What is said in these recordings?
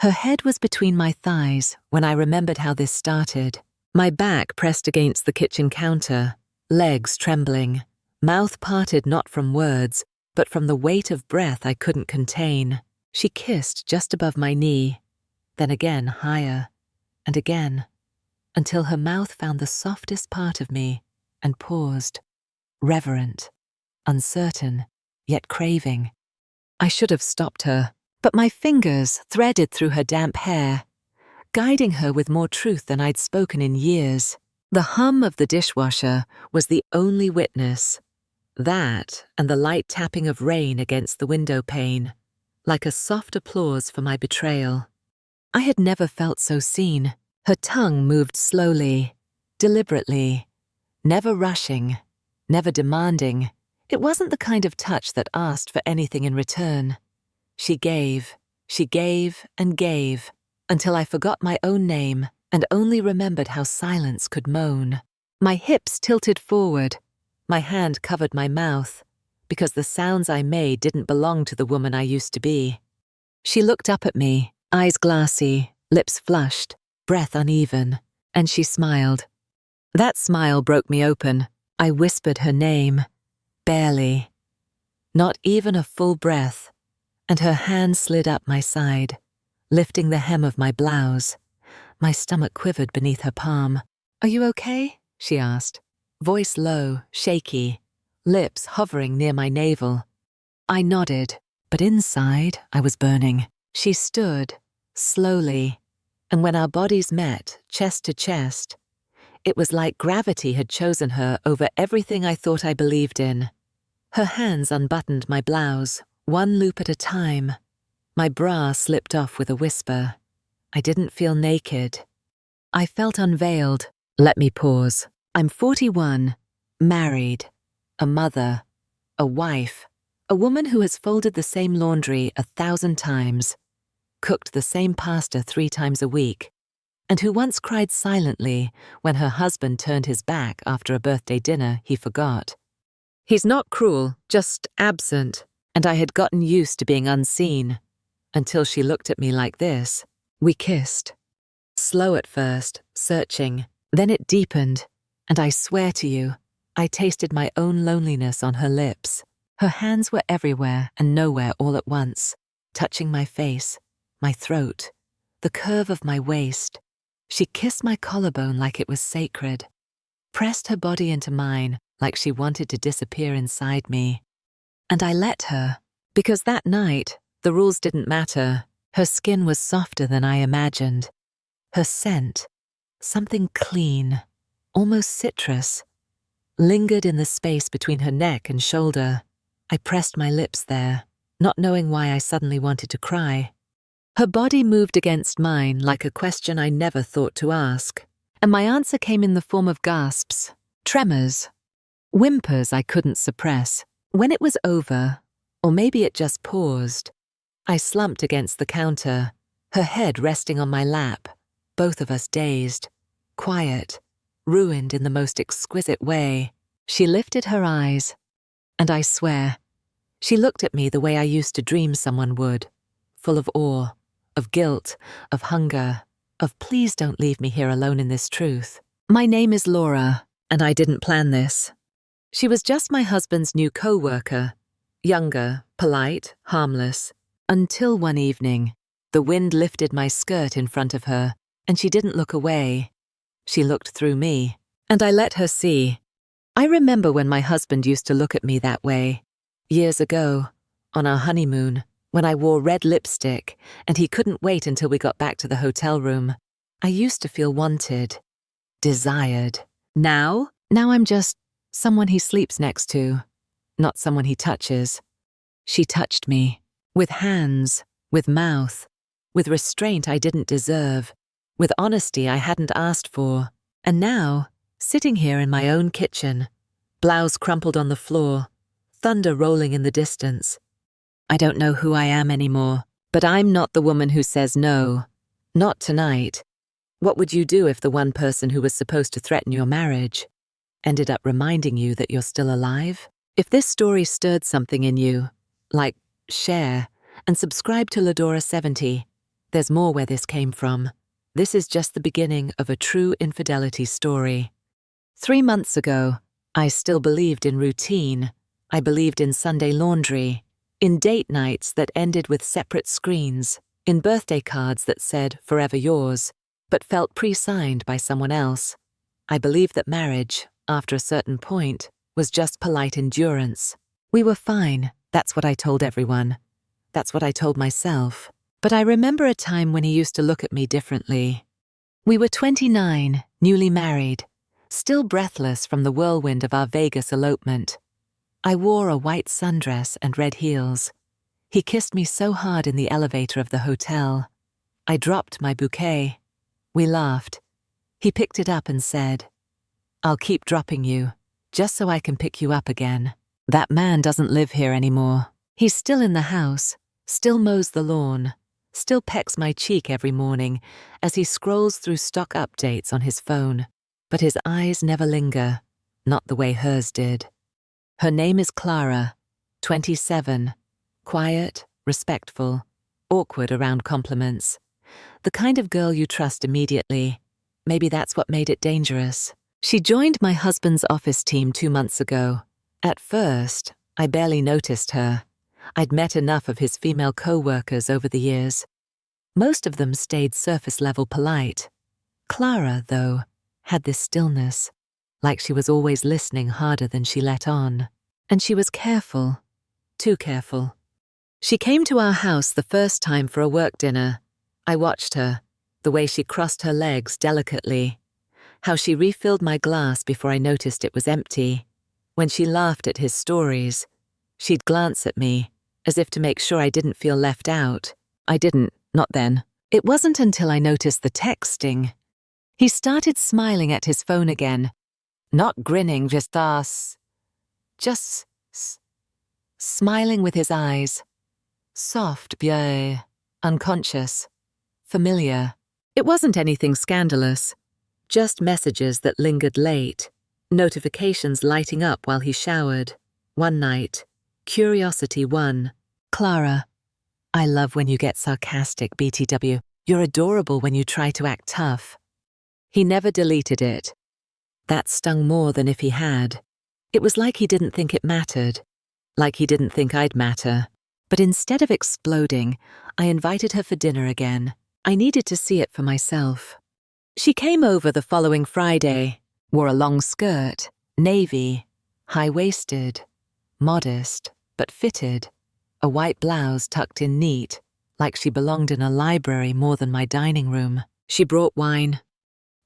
Her head was between my thighs when I remembered how this started. My back pressed against the kitchen counter, legs trembling, mouth parted not from words, but from the weight of breath I couldn't contain. She kissed just above my knee, then again higher, and again, until her mouth found the softest part of me and paused, reverent, uncertain, yet craving. I should have stopped her, but my fingers threaded through her damp hair, guiding her with more truth than I'd spoken in years. The hum of the dishwasher was the only witness. That and the light tapping of rain against the window pane, like a soft applause for my betrayal. I had never felt so seen. Her tongue moved slowly, deliberately, never rushing, never demanding. It wasn't the kind of touch that asked for anything in return. She gave, and gave, until I forgot my own name and only remembered how silence could moan. My hips tilted forward, my hand covered my mouth, because the sounds I made didn't belong to the woman I used to be. She looked up at me, eyes glassy, lips flushed, breath uneven, and she smiled. That smile broke me open. I whispered her name, barely. Not even a full breath, and her hand slid up my side, lifting the hem of my blouse. My stomach quivered beneath her palm. "Are you okay?" she asked, voice low, shaky, lips hovering near my navel. I nodded, but inside I was burning. She stood, slowly, and when our bodies met, chest to chest, it was like gravity had chosen her over everything I thought I believed in. Her hands unbuttoned my blouse, one loop at a time. My bra slipped off with a whisper. I didn't feel naked. I felt unveiled. Let me pause. I'm 41, married, a mother, a wife, a woman who has folded the same laundry 1,000 times, cooked the same pasta 3 times a week, and who once cried silently when her husband turned his back after a birthday dinner he forgot. He's not cruel, just absent, and I had gotten used to being unseen, until she looked at me like this. We kissed. Slow at first, searching, then it deepened, and I swear to you, I tasted my own loneliness on her lips. Her hands were everywhere and nowhere all at once, touching my face, my throat, the curve of my waist. She kissed my collarbone like it was sacred, pressed her body into mine like she wanted to disappear inside me. And I let her, because that night, the rules didn't matter. Her skin was softer than I imagined. Her scent, something clean, almost citrus, lingered in the space between her neck and shoulder. I pressed my lips there, not knowing why I suddenly wanted to cry. Her body moved against mine like a question I never thought to ask, and my answer came in the form of gasps, tremors, whimpers I couldn't suppress. When it was over, or maybe it just paused, I slumped against the counter, her head resting on my lap, both of us dazed, quiet, ruined in the most exquisite way. She lifted her eyes, and I swear, she looked at me the way I used to dream someone would, full of awe, of guilt, of hunger, of please don't leave me here alone in this truth. My name is Laura, and I didn't plan this. She was just my husband's new coworker, younger, polite, harmless, until one evening, the wind lifted my skirt in front of her, and she didn't look away. She looked through me, and I let her see. I remember when my husband used to look at me that way, years ago, on our honeymoon, when I wore red lipstick, and he couldn't wait until we got back to the hotel room. I used to feel wanted, desired. Now I'm just someone he sleeps next to, not someone he touches. She touched me, with hands, with mouth, with restraint I didn't deserve, with honesty I hadn't asked for. And now, sitting here in my own kitchen, blouse crumpled on the floor, thunder rolling in the distance, I don't know who I am anymore, but I'm not the woman who says no. Not tonight. What would you do if the one person who was supposed to threaten your marriage ended up reminding you that you're still alive? If this story stirred something in you, like share and subscribe to Ladora 70. There's more where this came from. This is just the beginning of a true infidelity story. 3 months ago, I still believed in routine. I believed in Sunday laundry, in date nights that ended with separate screens, in birthday cards that said "Forever yours," but felt pre-signed by someone else. I believed that marriage, after a certain point, was just polite endurance. We were fine, that's what I told everyone. That's what I told myself. But I remember a time when he used to look at me differently. We were 29, newly married, still breathless from the whirlwind of our Vegas elopement. I wore a white sundress and red heels. He kissed me so hard in the elevator of the hotel. I dropped my bouquet. We laughed. He picked it up and said, "I'll keep dropping you, just so I can pick you up again." That man doesn't live here anymore. He's still in the house, still mows the lawn, still pecks my cheek every morning as he scrolls through stock updates on his phone. But his eyes never linger, not the way hers did. Her name is Clara, 27, quiet, respectful, awkward around compliments. The kind of girl you trust immediately. Maybe that's what made it dangerous. She joined my husband's office team 2 months ago. At first, I barely noticed her. I'd met enough of his female co-workers over the years. Most of them stayed surface-level polite. Clara, though, had this stillness, like she was always listening harder than she let on. And she was careful, too careful. She came to our house the first time for a work dinner. I watched her, the way she crossed her legs delicately, how she refilled my glass before I noticed it was empty. When she laughed at his stories, she'd glance at me, as if to make sure I didn't feel left out. I didn't, not then. It wasn't until I noticed the texting. He started smiling at his phone again. Not grinning, just smiling with his eyes. Soft, bien, unconscious, familiar. It wasn't anything scandalous, just messages that lingered late, notifications lighting up while he showered. One night, curiosity won. "Clara, I love when you get sarcastic, BTW. You're adorable when you try to act tough." He never deleted it. That stung more than if he had. It was like he didn't think it mattered, like he didn't think I'd matter. But instead of exploding, I invited her for dinner again. I needed to see it for myself. She came over the following Friday, wore a long skirt, navy, high-waisted, modest, but fitted, a white blouse tucked in neat, like she belonged in a library more than my dining room. She brought wine,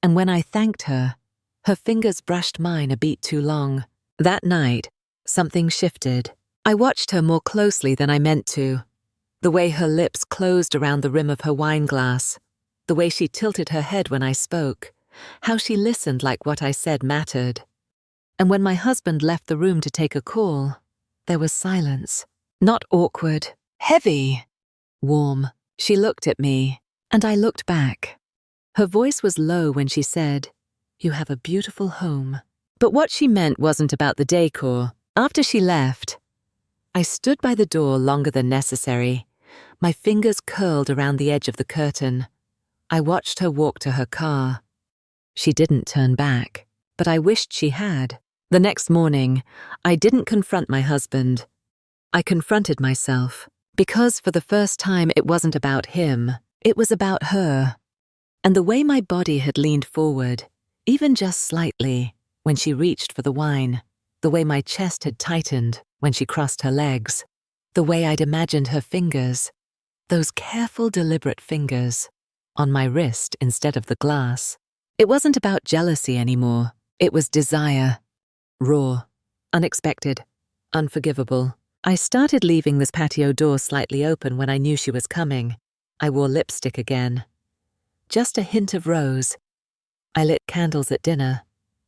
and when I thanked her, her fingers brushed mine a beat too long. That night, something shifted. I watched her more closely than I meant to. The way her lips closed around the rim of her wine glass, the way she tilted her head when I spoke, how she listened like what I said mattered. And when my husband left the room to take a call, there was silence. Not awkward, heavy, warm. She looked at me, and I looked back. Her voice was low when she said, "You have a beautiful home." But what she meant wasn't about the decor. After she left, I stood by the door longer than necessary, my fingers curled around the edge of the curtain. I watched her walk to her car. She didn't turn back, but I wished she had. The next morning, I didn't confront my husband. I confronted myself, because for the first time it wasn't about him, it was about her. And the way my body had leaned forward, even just slightly, when she reached for the wine, the way my chest had tightened when she crossed her legs, the way I'd imagined her fingers, those careful, deliberate fingers, on my wrist instead of the glass. It wasn't about jealousy anymore. It was desire. Raw, unexpected, unforgivable. I started leaving this patio door slightly open when I knew she was coming. I wore lipstick again. Just a hint of rose. I lit candles at dinner,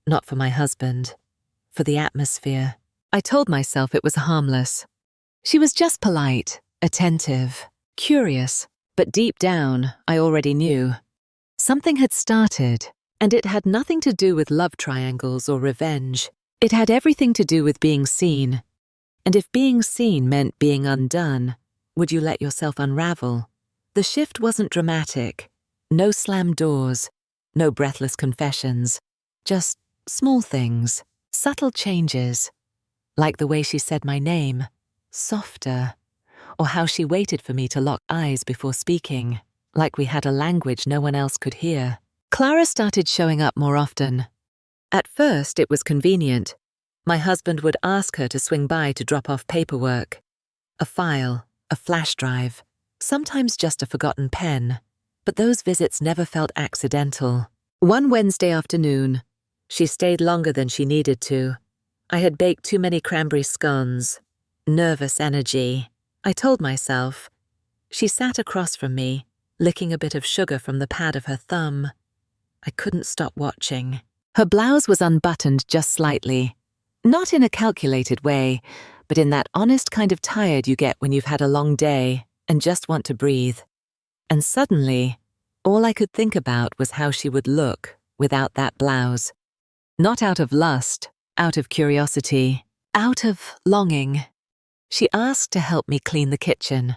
not for my husband, for the atmosphere. I told myself it was harmless. She was just polite, attentive, curious, but deep down, I already knew. Something had started, and it had nothing to do with love triangles or revenge. It had everything to do with being seen. And if being seen meant being undone, would you let yourself unravel? The shift wasn't dramatic. No slammed doors, no breathless confessions, just small things, subtle changes, like the way she said my name, softer, or how she waited for me to lock eyes before speaking, like we had a language no one else could hear. Clara started showing up more often. At first, it was convenient. My husband would ask her to swing by to drop off paperwork, a file, a flash drive, sometimes just a forgotten pen, but those visits never felt accidental. One Wednesday afternoon, she stayed longer than she needed to. I had baked too many cranberry scones. Nervous energy. I told myself. She sat across from me, licking a bit of sugar from the pad of her thumb. I couldn't stop watching. Her blouse was unbuttoned just slightly. Not in a calculated way, but in that honest kind of tired you get when you've had a long day and just want to breathe. And suddenly, all I could think about was how she would look without that blouse. Not out of lust, out of curiosity, out of longing. She asked to help me clean the kitchen.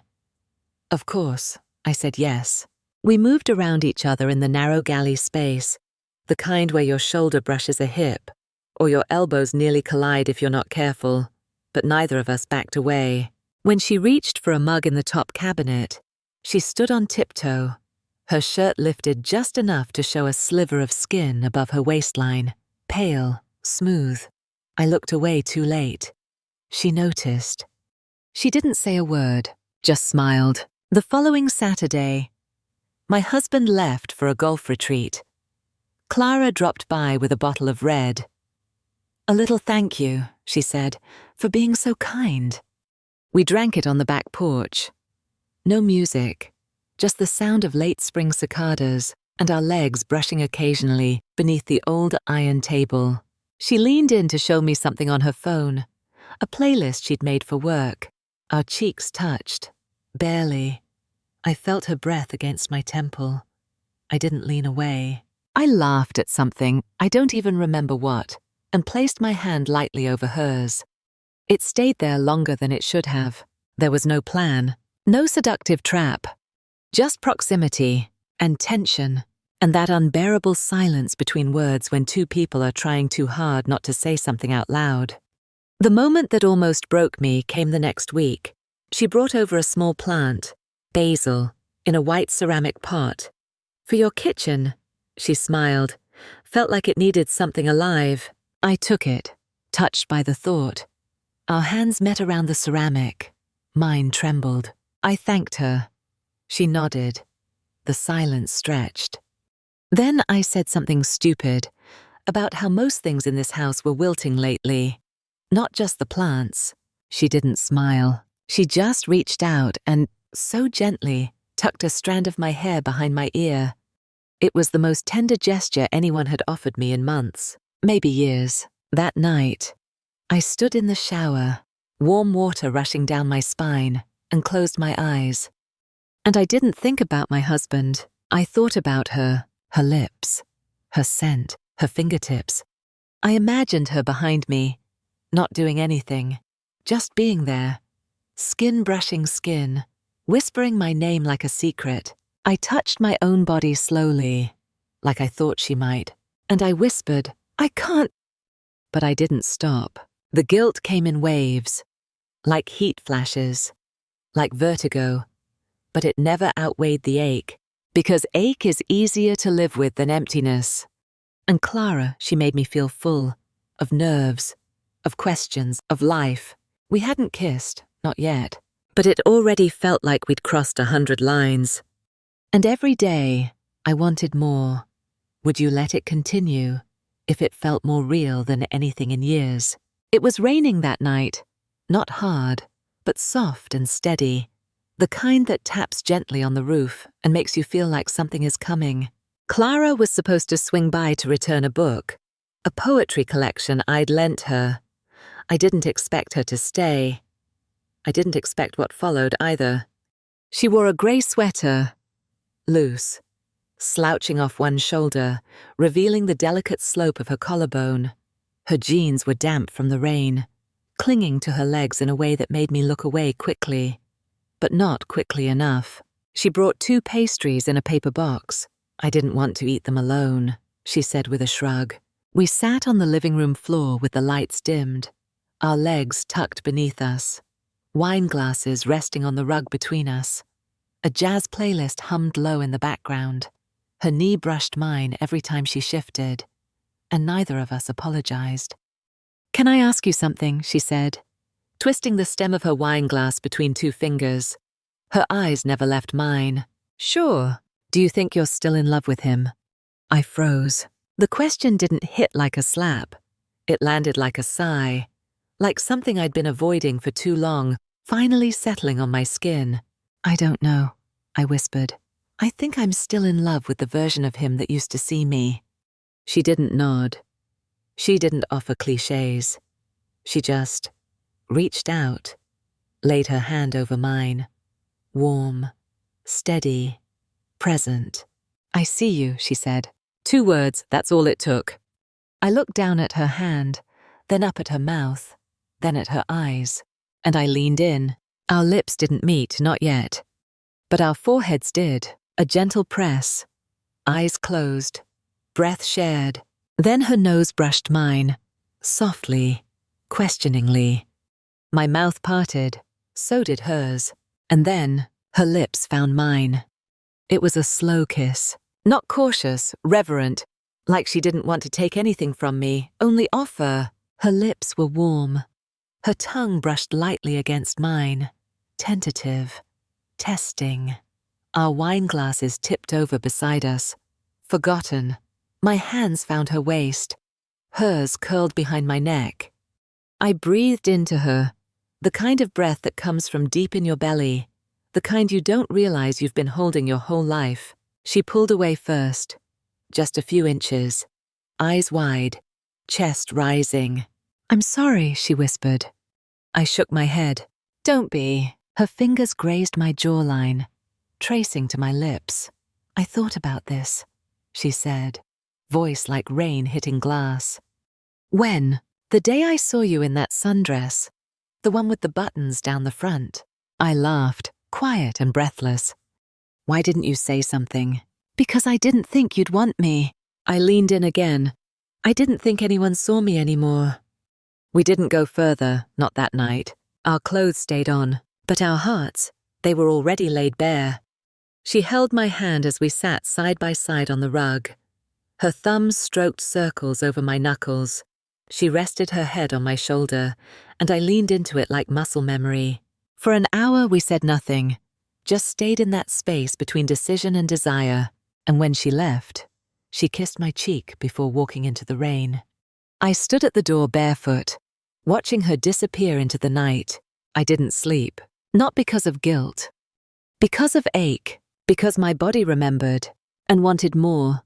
Of course, I said yes. We moved around each other in the narrow galley space, the kind where your shoulder brushes a hip, or your elbows nearly collide if you're not careful, but neither of us backed away. When she reached for a mug in the top cabinet, she stood on tiptoe, her shirt lifted just enough to show a sliver of skin above her waistline, pale, smooth. I looked away too late. She noticed. She didn't say a word, just smiled. The following Saturday, my husband left for a golf retreat. Clara dropped by with a bottle of red. "A little thank you," she said, "for being so kind." We drank it on the back porch. No music, just the sound of late spring cicadas and our legs brushing occasionally beneath the old iron table. She leaned in to show me something on her phone, a playlist she'd made for work. Our cheeks touched, barely. I felt her breath against my temple. I didn't lean away. I laughed at something, I don't even remember what, and placed my hand lightly over hers. It stayed there longer than it should have. There was no plan, no seductive trap, just proximity and tension, and that unbearable silence between words when two people are trying too hard not to say something out loud. The moment that almost broke me came the next week. She brought over a small plant, basil, in a white ceramic pot. "For your kitchen," she smiled, felt like it needed something alive. I took it, touched by the thought. Our hands met around the ceramic. Mine trembled. I thanked her. She nodded. The silence stretched. Then I said something stupid about how most things in this house were wilting lately. Not just the plants. She didn't smile. She just reached out and, so gently, tucked a strand of my hair behind my ear. It was the most tender gesture anyone had offered me in months, maybe years. That night, I stood in the shower, warm water rushing down my spine, and closed my eyes. And I didn't think about my husband. I thought about her, her lips, her scent, her fingertips. I imagined her behind me, not doing anything, just being there, skin brushing skin, whispering my name like a secret. I touched my own body slowly, like I thought she might, and I whispered, "I can't." But I didn't stop. The guilt came in waves, like heat flashes, like vertigo, but it never outweighed the ache, because ache is easier to live with than emptiness. And Clara, she made me feel full, of nerves, of questions, of life. We hadn't kissed, not yet, but it already felt like we'd crossed 100 lines. And every day, I wanted more. Would you let it continue, if it felt more real than anything in years? It was raining that night, not hard, but soft and steady, the kind that taps gently on the roof and makes you feel like something is coming. Clara was supposed to swing by to return a book, a poetry collection I'd lent her. I didn't expect her to stay. I didn't expect what followed either. She wore a grey sweater, loose, slouching off one shoulder, revealing the delicate slope of her collarbone. Her jeans were damp from the rain, clinging to her legs in a way that made me look away quickly, but not quickly enough. She brought 2 pastries in a paper box. I didn't want to eat them alone, she said with a shrug. We sat on the living room floor with the lights dimmed, our legs tucked beneath us, wine glasses resting on the rug between us. A jazz playlist hummed low in the background. Her knee brushed mine every time she shifted, and neither of us apologized. "Can I ask you something?" she said, twisting the stem of her wine glass between 2 fingers. Her eyes never left mine. "Sure. Do you think you're still in love with him?" I froze. The question didn't hit like a slap. It landed like a sigh, like something I'd been avoiding for too long, finally settling on my skin. "I don't know," I whispered. "I think I'm still in love with the version of him that used to see me." She didn't nod. She didn't offer clichés. She just reached out, laid her hand over mine. Warm, steady, present. "I see you," she said. 2 words, that's all it took. I looked down at her hand, then up at her mouth, then at her eyes, and I leaned in. Our lips didn't meet, not yet. But our foreheads did, a gentle press. Eyes closed, breath shared. Then her nose brushed mine, softly, questioningly. My mouth parted, so did hers. And then her lips found mine. It was a slow kiss, not cautious, reverent, like she didn't want to take anything from me, only offer. Her lips were warm. Her tongue brushed lightly against mine, tentative, testing. Our wine glasses tipped over beside us. Forgotten. My hands found her waist. Hers curled behind my neck. I breathed into her, the kind of breath that comes from deep in your belly, the kind you don't realize you've been holding your whole life. She pulled away first, just a few inches, eyes wide, chest rising. "I'm sorry," she whispered. I shook my head. "Don't be." Her fingers grazed my jawline, tracing to my lips. "I thought about this," she said, voice like rain hitting glass. "When? The day I saw you in that sundress, the one with the buttons down the front." I laughed, quiet and breathless. "Why didn't you say something?" "Because I didn't think you'd want me." I leaned in again. "I didn't think anyone saw me anymore." We didn't go further, not that night. Our clothes stayed on, but our hearts, they were already laid bare. She held my hand as we sat side by side on the rug. Her thumbs stroked circles over my knuckles. She rested her head on my shoulder, and I leaned into it like muscle memory. For an hour we said nothing, just stayed in that space between decision and desire, and when she left, she kissed my cheek before walking into the rain. I stood at the door barefoot, watching her disappear into the night. I didn't sleep, not because of guilt, because of ache, because my body remembered and wanted more.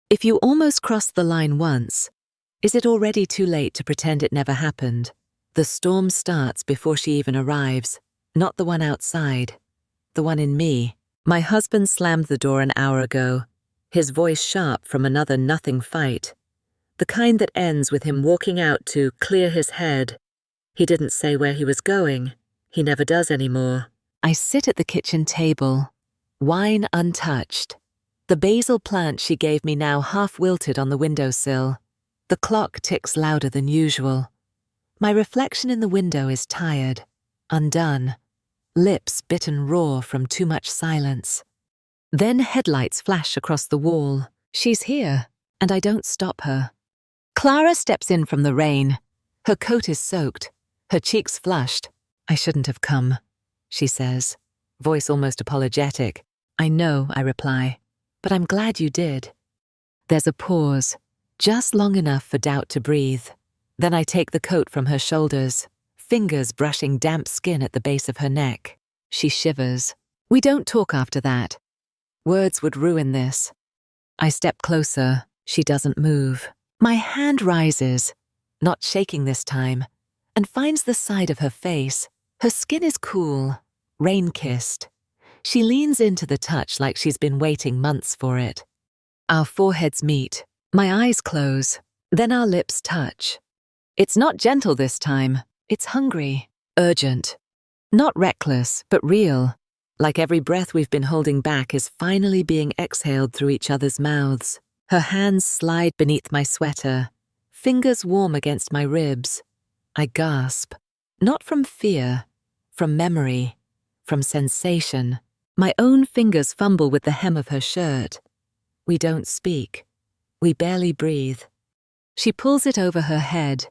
If you almost crossed the line once, is it already too late to pretend it never happened? The storm starts before she even arrives, not the one outside, the one in me. My husband slammed the door an hour ago, his voice sharp from another nothing fight. The kind that ends with him walking out to clear his head. He didn't say where he was going. He never does anymore. I sit at the kitchen table, wine untouched. The basil plant she gave me now half wilted on the windowsill. The clock ticks louder than usual. My reflection in the window is tired, undone, lips bitten raw from too much silence. Then headlights flash across the wall. She's here, and I don't stop her. Clara steps in from the rain. Her coat is soaked, her cheeks flushed. "I shouldn't have come," she says, voice almost apologetic. "I know," I reply, "but I'm glad you did." There's a pause, just long enough for doubt to breathe. Then I take the coat from her shoulders, fingers brushing damp skin at the base of her neck. She shivers. We don't talk after that. Words would ruin this. I step closer. She doesn't move. My hand rises, not shaking this time, and finds the side of her face. Her skin is cool, rain-kissed. She leans into the touch like she's been waiting months for it. Our foreheads meet. My eyes close. Then our lips touch. It's not gentle this time. It's hungry, urgent. Not reckless, but real. like every breath we've been holding back is finally being exhaled through each other's mouths. Her hands slide beneath my sweater, fingers warm against my ribs. I gasp, not from fear, from memory, from sensation. My own fingers fumble with the hem of her shirt. We don't speak. We barely breathe. She pulls it over her head,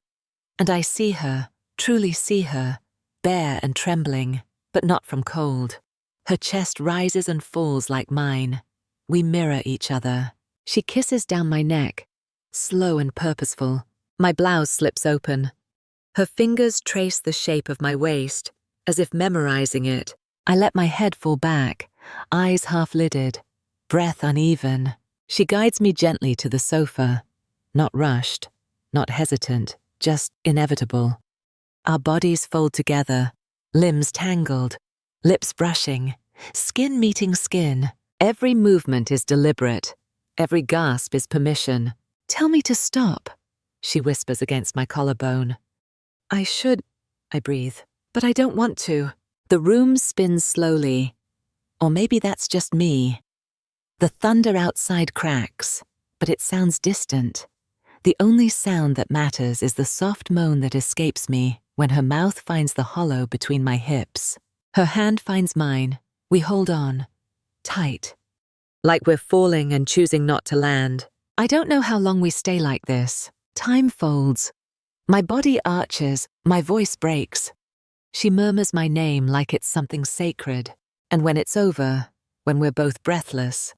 and I see her, truly see her, bare and trembling, but not from cold. Her chest rises and falls like mine. We mirror each other. She kisses down my neck, slow and purposeful. My blouse slips open. Her fingers trace the shape of my waist, as if memorizing it. I let my head fall back, eyes half-lidded, breath uneven. She guides me gently to the sofa, not rushed, not hesitant, just inevitable. Our bodies fold together, limbs tangled, lips brushing, skin meeting skin. Every movement is deliberate. Every gasp is permission. "Tell me to stop," she whispers against my collarbone. "I should," I breathe, "but I don't want to." The room spins slowly. Or maybe that's just me. The thunder outside cracks, but it sounds distant. The only sound that matters is the soft moan that escapes me when her mouth finds the hollow between my hips. Her hand finds mine. We hold on, tight, like we're falling and choosing not to land. I don't know how long we stay like this. Time folds. My body arches, my voice breaks. She murmurs my name like it's something sacred. And when it's over, when we're both breathless,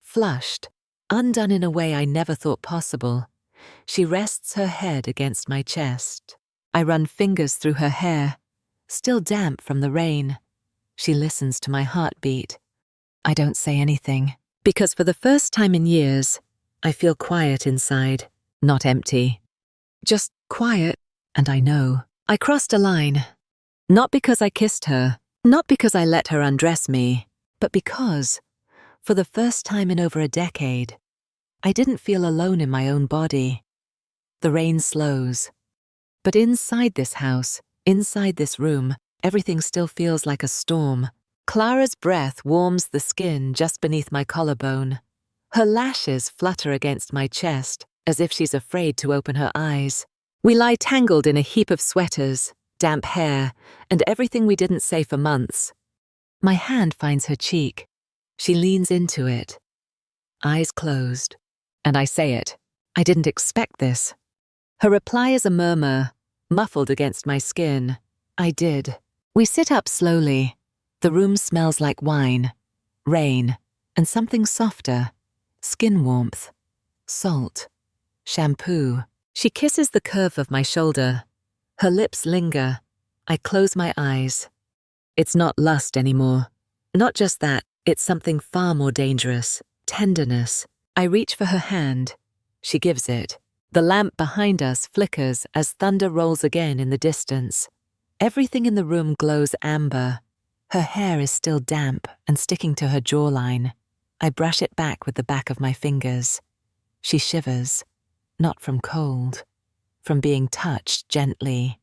flushed, undone in a way I never thought possible, she rests her head against my chest. I run fingers through her hair, still damp from the rain. She listens to my heartbeat. I don't say anything, because for the first time in years, I feel quiet inside, not empty. Just quiet, and I know. I crossed a line. Not because I kissed her, not because I let her undress me, but because, for the first time in over a decade, I didn't feel alone in my own body. The rain slows. But inside this house, inside this room, everything still feels like a storm. Clara's breath warms the skin just beneath my collarbone. Her lashes flutter against my chest, as if she's afraid to open her eyes. We lie tangled in a heap of sweaters, damp hair, and everything we didn't say for months. My hand finds her cheek. She leans into it. Eyes closed. And I say it. I didn't expect this. Her reply is a murmur, muffled against my skin. I did. We sit up slowly. The room smells like wine, rain, and something softer. Skin warmth, salt, shampoo. She kisses the curve of my shoulder. Her lips linger. I close my eyes. It's not lust anymore. Not just that, it's something far more dangerous. Tenderness. I reach for her hand. She gives it. The lamp behind us flickers as thunder rolls again in the distance. Everything in the room glows amber. Her hair is still damp and sticking to her jawline. I brush it back with the back of my fingers. She shivers, not from cold, from being touched gently.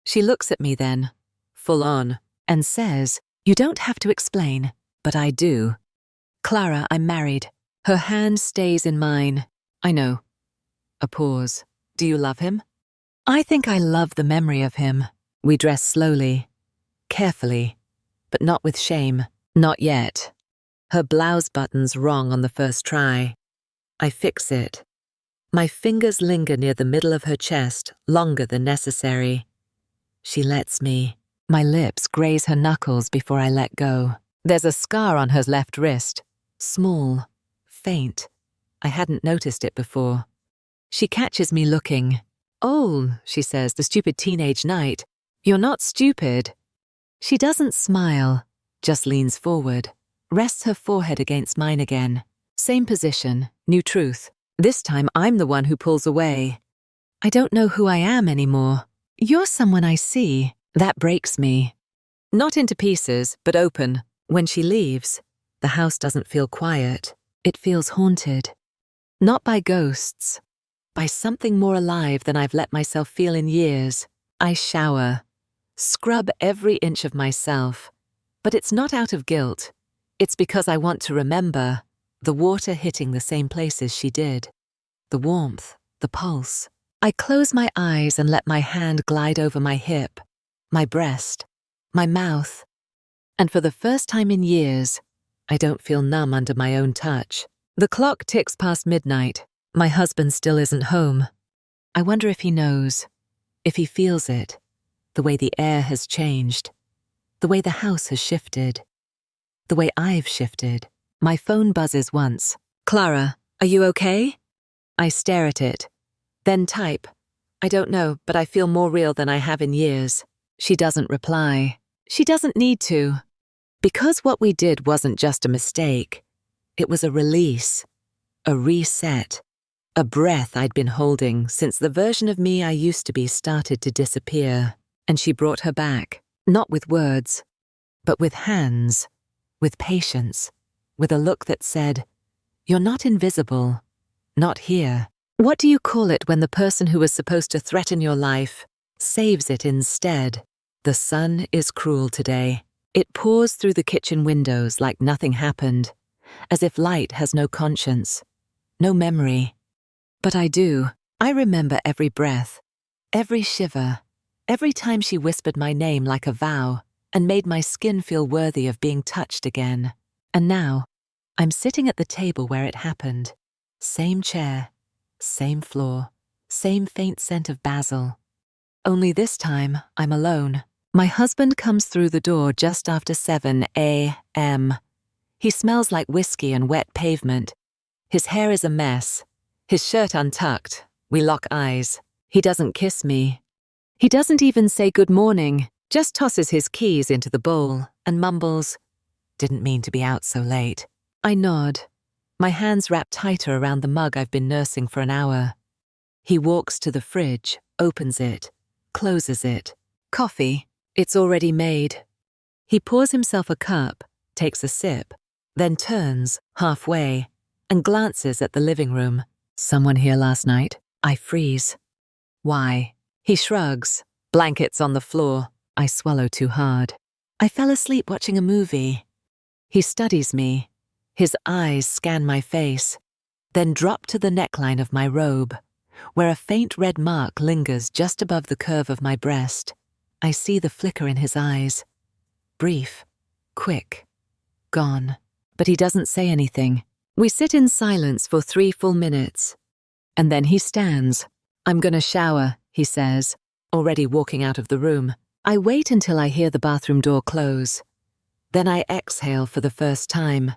She looks at me then, full on, and says, "You don't have to explain, but I do." "Clara, I'm married." Her hand stays in mine. I know. A pause. "Do you love him?" "I think I love the memory of him." We dress slowly, carefully, but not with shame. Not yet. Her blouse button's wrong on the first try. I fix it. My fingers linger near the middle of her chest, longer than necessary. She lets me. My lips graze her knuckles before I let go. There's a scar on her left wrist. Small, faint. I hadn't noticed it before. She catches me looking. "Oh," she says, "the stupid teenage night." "You're not stupid." She doesn't smile, just leans forward, rests her forehead against mine again. Same position, new truth. This time I'm the one who pulls away. I don't know who I am anymore. "You're someone I see." That breaks me. Not into pieces, but open. When she leaves, the house doesn't feel quiet. It feels haunted. Not by ghosts, by something more alive than I've let myself feel in years. I shower, scrub every inch of myself, But it's not out of guilt. It's because I want to remember the water hitting the same places she did. The warmth, the pulse. I close my eyes and let my hand glide over my hip, my breast, my mouth. And for the first time in years, I don't feel numb under my own touch. The clock ticks past midnight. My husband still isn't home. I wonder if he knows, if he feels it, the way the air has changed, the way the house has shifted, the way I've shifted. My phone buzzes once. "Clara, are you okay?" I stare at it, then type, "I don't know, but I feel more real than I have in years." She doesn't reply. She doesn't need to. Because what we did wasn't just a mistake. It was a release, a reset, a breath I'd been holding since the version of me I used to be started to disappear. And she brought her back, not with words, but with hands, with patience, with a look that said, "You're not invisible, not here." What do you call it when the person who was supposed to threaten your life saves it instead? The sun is cruel today. It pours through the kitchen windows like nothing happened, as if light has no conscience, no memory. But I do. I remember every breath, every shiver, every time she whispered my name like a vow and made my skin feel worthy of being touched again. And now, I'm sitting at the table where it happened. Same chair, same floor, same faint scent of basil. Only this time, I'm alone. My husband comes through the door just after 7 a.m. He smells like whiskey and wet pavement. His hair is a mess. His shirt untucked. We lock eyes. He doesn't kiss me. He doesn't even say good morning, just tosses his keys into the bowl and mumbles, "Didn't mean to be out so late." I nod, my hands wrapped tighter around the mug I've been nursing for an hour. He walks to the fridge, opens it, closes it. Coffee. It's already made. He pours himself a cup, takes a sip, then turns, halfway, and glances at the living room. "Someone here last night?" I freeze. "Why?" He shrugs, blankets on the floor. I swallow too hard. "I fell asleep watching a movie." He studies me. His eyes scan my face, then drop to the neckline of my robe, where a faint red mark lingers just above the curve of my breast. I see the flicker in his eyes. Brief, quick, gone. But he doesn't say anything. We sit in silence for 3 full minutes. And then he stands. "I'm gonna shower," he says, already walking out of the room. I wait until I hear the bathroom door close. Then I exhale for the first time.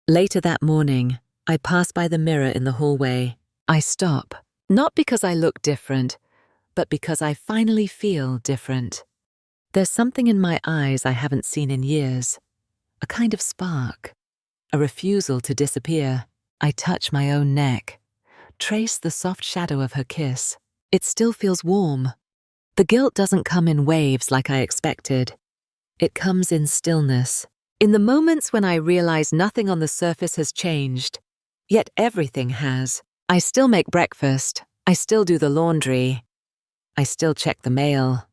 Later that morning, I pass by the mirror in the hallway. I stop, not because I look different, but because I finally feel different. There's something in my eyes I haven't seen in years. A kind of spark. A refusal to disappear. I touch my own neck. Trace the soft shadow of her kiss. It still feels warm. The guilt doesn't come in waves like I expected. It comes in stillness. In the moments when I realize nothing on the surface has changed, yet everything has. I still make breakfast. I still do the laundry. I still check the mail.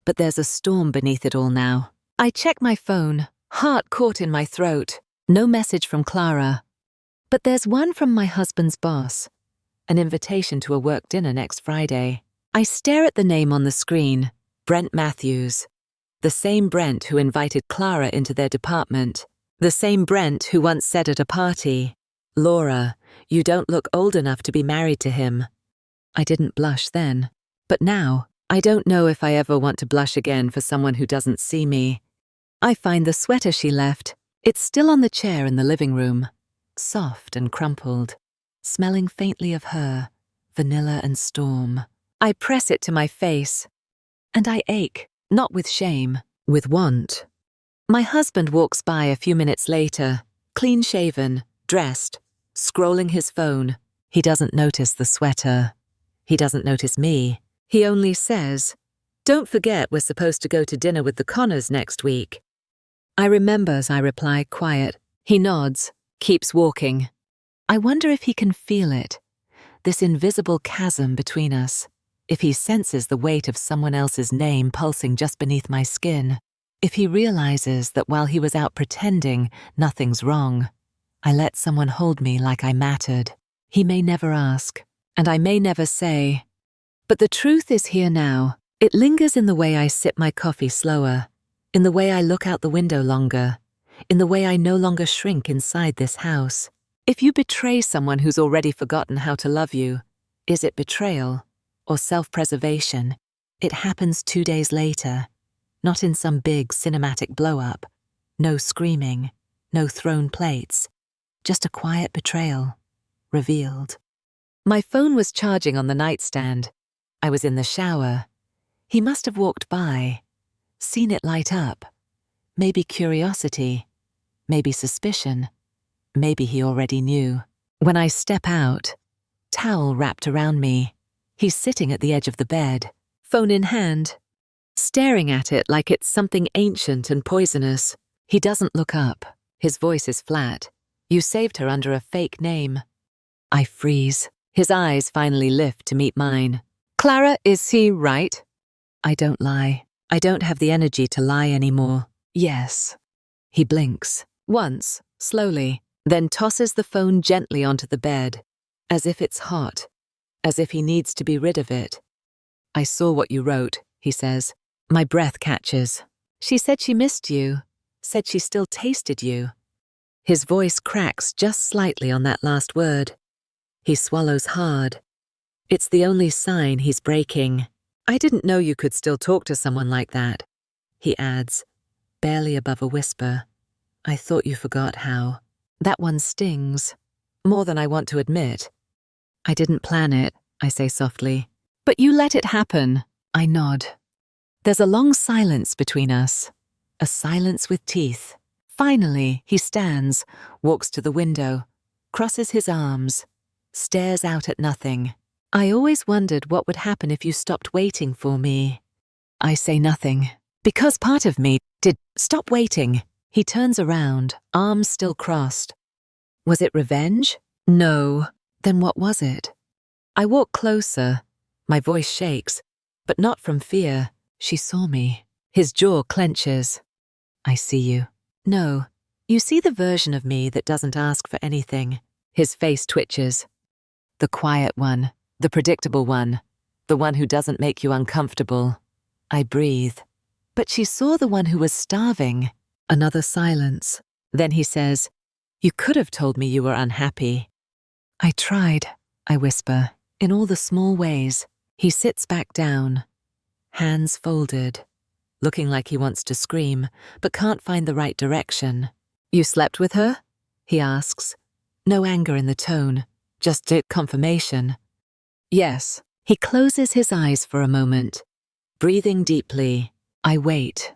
But there's a storm beneath it all now. I check my phone, heart caught in my throat. No message from Clara. But there's one from my husband's boss. An invitation to a work dinner next Friday. I stare at the name on the screen, Brent Matthews. The same Brent who invited Clara into their department. The same Brent who once said at a party, "Laura, you don't look old enough to be married to him." I didn't blush then. But now, I don't know if I ever want to blush again for someone who doesn't see me. I find the sweater she left. It's still on the chair in the living room, soft and crumpled, smelling faintly of her, vanilla and storm. I press it to my face, and I ache, not with shame, with want. My husband walks by a few minutes later, clean-shaven, dressed, scrolling his phone. He doesn't notice the sweater. He doesn't notice me. He only says, "Don't forget we're supposed to go to dinner with the Connors next week." I remember as I reply, quiet. He nods, keeps walking. I wonder if he can feel it, this invisible chasm between us, if he senses the weight of someone else's name pulsing just beneath my skin. If he realizes that while he was out pretending, nothing's wrong, I let someone hold me like I mattered. He may never ask, and I may never say. But the truth is here now. It lingers in the way I sip my coffee slower, in the way I look out the window longer, in the way I no longer shrink inside this house. If you betray someone who's already forgotten how to love you, is it betrayal or self-preservation? It happens 2 days later, not in some big cinematic blow-up. No screaming, no thrown plates, just a quiet betrayal, revealed. My phone was charging on the nightstand. I was in the shower. He must have walked by, seen it light up. Maybe curiosity, maybe suspicion, maybe he already knew. When I step out, towel wrapped around me, he's sitting at the edge of the bed, phone in hand, staring at it like it's something ancient and poisonous. He doesn't look up. His voice is flat. You saved her under a fake name. I freeze. His eyes finally lift to meet mine. Clara, is he right? I don't lie. I don't have the energy to lie anymore. Yes. He blinks. Once, slowly, then tosses the phone gently onto the bed, as if it's hot, as if he needs to be rid of it. I saw what you wrote, he says. My breath catches. She said she missed you, said she still tasted you. His voice cracks just slightly on that last word. He swallows hard. It's the only sign he's breaking. I didn't know you could still talk to someone like that, he adds, barely above a whisper. I thought you forgot how. That one stings, more than I want to admit. I didn't plan it, I say softly. But you let it happen. I nod. There's a long silence between us, a silence with teeth. Finally, he stands, walks to the window, crosses his arms, stares out at nothing. I always wondered what would happen if you stopped waiting for me. I say nothing, because part of me did. Stop waiting. He turns around, arms still crossed. Was it revenge? No. Then what was it? I walk closer. My voice shakes, but not from fear. She saw me. His jaw clenches. I see you. No. You see the version of me that doesn't ask for anything. His face twitches. The quiet one. The predictable one. The one who doesn't make you uncomfortable. I breathe. But she saw the one who was starving. Another silence. Then he says, You could have told me you were unhappy. I tried, I whisper, in all the small ways. He sits back down, hands folded, looking like he wants to scream, but can't find the right direction. You slept with her? He asks. No anger in the tone, just confirmation. Yes. He closes his eyes for a moment. Breathing deeply, I wait.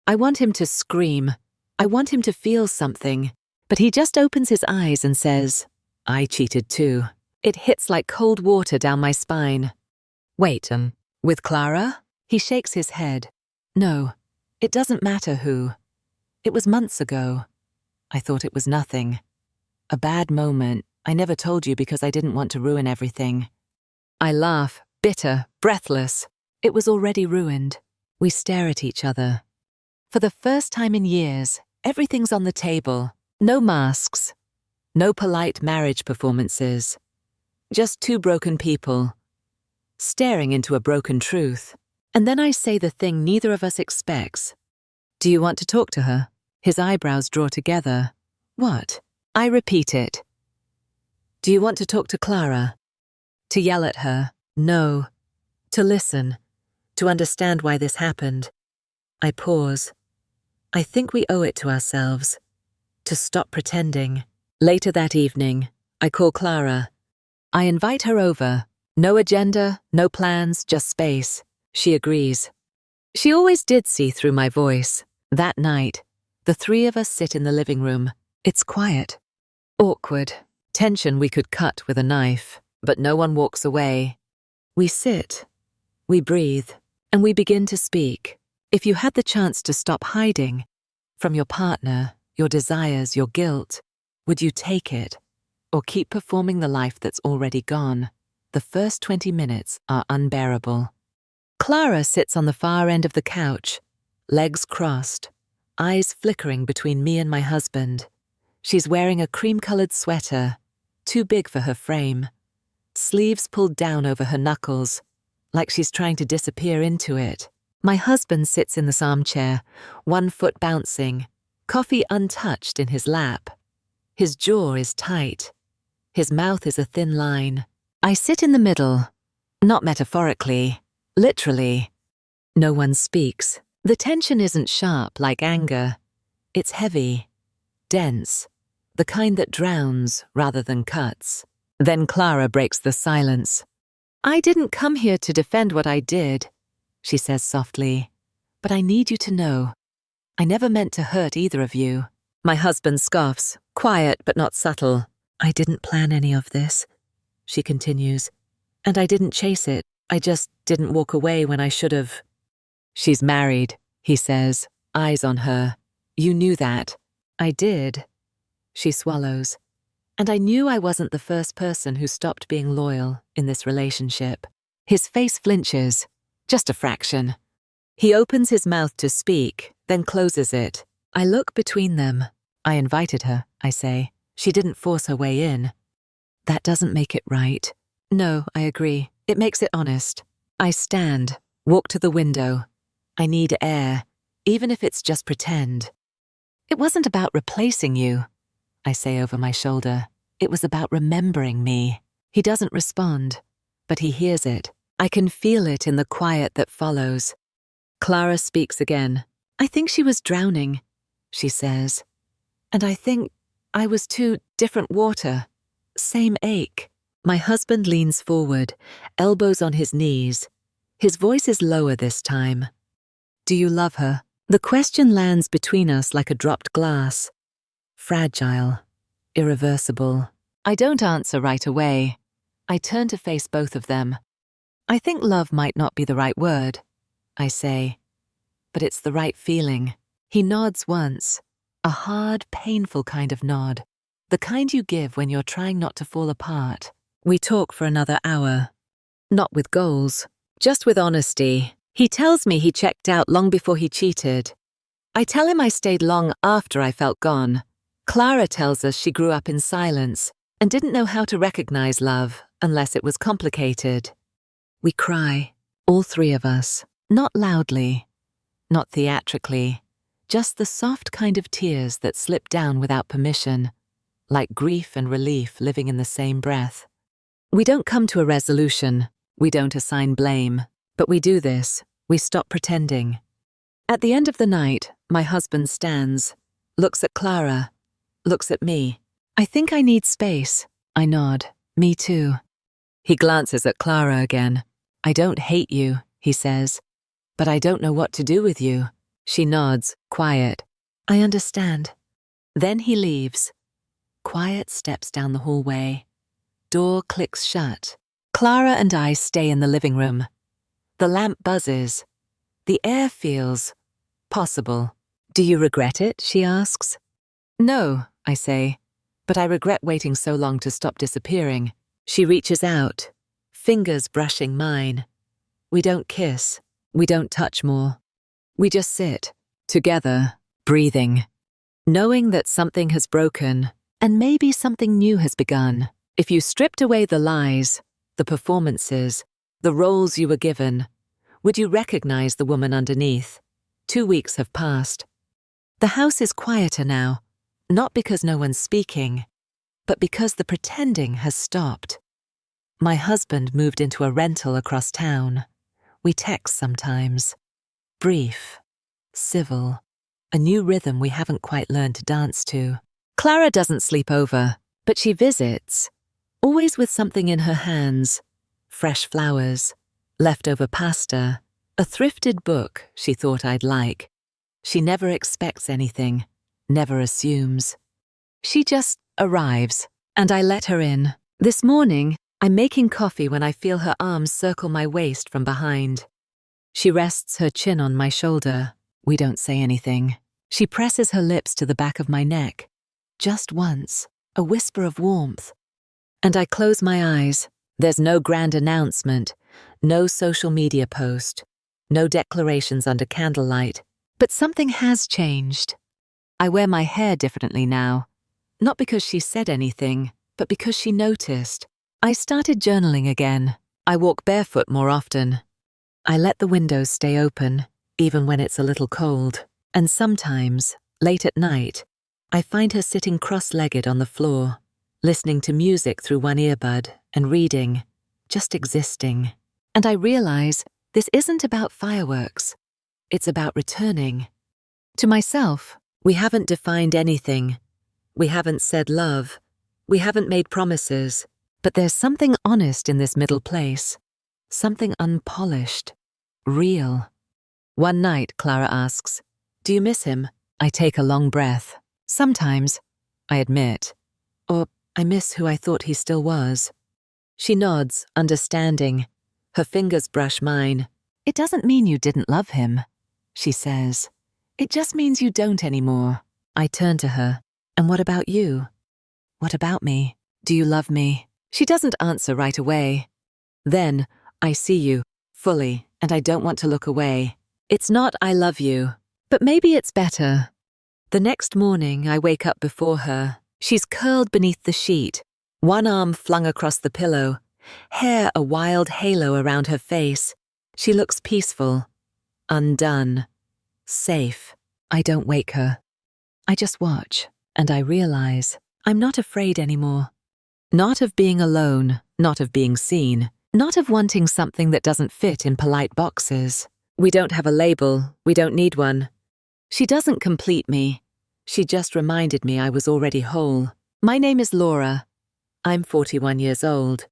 I want him to scream. I want him to feel something. But he just opens his eyes and says, I cheated too. It hits like cold water down my spine. Wait, with Clara? He shakes his head. No, it doesn't matter who. It was months ago. I thought it was nothing. A bad moment. I never told you because I didn't want to ruin everything. I laugh, bitter, breathless. It was already ruined. We stare at each other. For the first time in years, everything's on the table. No masks. No polite marriage performances. Just two broken people, staring into a broken truth. And then I say the thing neither of us expects. Do you want to talk to her? His eyebrows draw together. What? I repeat it. Do you want to talk to Clara? To yell at her? No. To listen. To understand why this happened. I pause. I think we owe it to ourselves. To stop pretending. Later that evening, I call Clara. I invite her over. No agenda, no plans, just space. She agrees. She always did see through my voice. That night, the three of us sit in the living room. It's quiet. Awkward. Tension we could cut with a knife, but no one walks away. We sit. We breathe. And we begin to speak. If you had the chance to stop hiding from your partner, your desires, your guilt, would you take it or keep performing the life that's already gone? The first 20 minutes are unbearable. Clara sits on the far end of the couch, legs crossed, eyes flickering between me and my husband. She's wearing a cream-colored sweater, too big for her frame, sleeves pulled down over her knuckles, like she's trying to disappear into it. My husband sits in this armchair, one foot bouncing, coffee untouched in his lap. His jaw is tight. His mouth is a thin line. I sit in the middle, not metaphorically, literally. No one speaks. The tension isn't sharp like anger. It's heavy, dense, the kind that drowns rather than cuts. Then Clara breaks the silence. "I didn't come here to defend what I did," she says softly, "but I need you to know. I never meant to hurt either of you." My husband scoffs, quiet but not subtle. "I didn't plan any of this," she continues, "and I didn't chase it. I just didn't walk away when I should have." "She's married," he says, eyes on her. "You knew that." "I did." She swallows. "And I knew I wasn't the first person who stopped being loyal in this relationship." His face flinches, just a fraction. He opens his mouth to speak, then closes it. I look between them. "I invited her," I say. "She didn't force her way in." "That doesn't make it right." "No, I agree. It makes it honest." I stand, walk to the window. I need air, even if it's just pretend. "It wasn't about replacing you," I say over my shoulder. "It was about remembering me." He doesn't respond, but he hears it. I can feel it in the quiet that follows. Clara speaks again. "I think she was drowning," she says. "And I think I was too different water. Same ache." My husband leans forward, elbows on his knees. His voice is lower this time. "Do you love her?" The question lands between us like a dropped glass. Fragile, irreversible. I don't answer right away. I turn to face both of them. "I think love might not be the right word," I say, "but it's the right feeling." He nods once, a hard, painful kind of nod, the kind you give when you're trying not to fall apart. We talk for another hour, not with goals, just with honesty. He tells me he checked out long before he cheated. I tell him I stayed long after I felt gone. Clara tells us she grew up in silence and didn't know how to recognize love unless it was complicated. We cry, all three of us, not loudly, not theatrically, just the soft kind of tears that slip down without permission, like grief and relief living in the same breath. We don't come to a resolution, we don't assign blame, but we do this, we stop pretending. At the end of the night, my husband stands, looks at Clara, looks at me. "I think I need space." I nod. "Me too." He glances at Clara again. "I don't hate you," he says, "but I don't know what to do with you." She nods, quiet. "I understand." Then he leaves. Quiet steps down the hallway. Door clicks shut. Clara and I stay in the living room. The lamp buzzes. The air feels possible. "Do you regret it?" she asks. "No," I say, "but I regret waiting so long to stop disappearing." She reaches out, fingers brushing mine. We don't kiss. We don't touch more. We just sit, together, breathing, knowing that something has broken and maybe something new has begun. If you stripped away the lies, the performances, the roles you were given, would you recognize the woman underneath? 2 weeks have passed. The house is quieter now, not because no one's speaking, but because the pretending has stopped. My husband moved into a rental across town. We text sometimes. Brief, civil, a new rhythm we haven't quite learned to dance to. Clara doesn't sleep over, but she visits, always with something in her hands. Fresh flowers, leftover pasta, a thrifted book she thought I'd like. She never expects anything, never assumes. She just arrives, and I let her in. This morning, I'm making coffee when I feel her arms circle my waist from behind. She rests her chin on my shoulder. We don't say anything. She presses her lips to the back of my neck. Just once, a whisper of warmth. And I close my eyes. There's no grand announcement, no social media post, no declarations under candlelight, But something has changed. I wear my hair differently now. Not because she said anything, but because she noticed. I started journaling again. I walk barefoot more often. I let the windows stay open, even when it's a little cold. And sometimes, late at night, I find her sitting cross-legged on the floor, listening to music through one earbud and reading, just existing. And I realize this isn't about fireworks. It's about returning. To myself, we haven't defined anything. We haven't said love. We haven't made promises. But there's something honest in this middle place. Something unpolished. Real. One night, Clara asks, "Do you miss him?" I take a long breath. Sometimes, I admit. Or I miss who I thought he still was. She nods, understanding. Her fingers brush mine. "It doesn't mean you didn't love him," she says. "It just means you don't anymore." I turn to her. "And what about you? What about me? Do you love me?" She doesn't answer right away. Then, "I see you, fully, and I don't want to look away. It's not 'I love you,' but maybe it's better." The next morning, I wake up before her. She's curled beneath the sheet, one arm flung across the pillow, hair a wild halo around her face. She looks peaceful, undone, safe. I don't wake her. I just watch, and I realize I'm not afraid anymore. Not of being alone, not of being seen, not of wanting something that doesn't fit in polite boxes. We don't have a label, we don't need one. She doesn't complete me. She just reminded me I was already whole. My name is Laura. I'm 41 years old.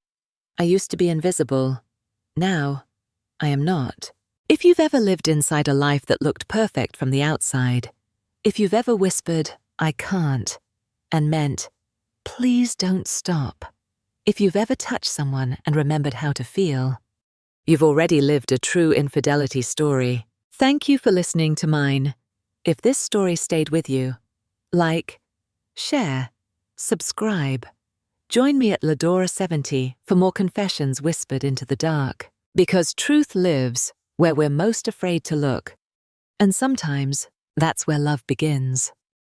I used to be invisible. Now, I am not. If you've ever lived inside a life that looked perfect from the outside, if you've ever whispered, "I can't," and meant, "Please don't stop," if you've ever touched someone and remembered how to feel, you've already lived a true infidelity story. Thank you for listening to mine. If this story stayed with you, like, share, subscribe. Join me at Ladora70 for more confessions whispered into the dark. Because truth lives where we're most afraid to look. And sometimes that's where love begins.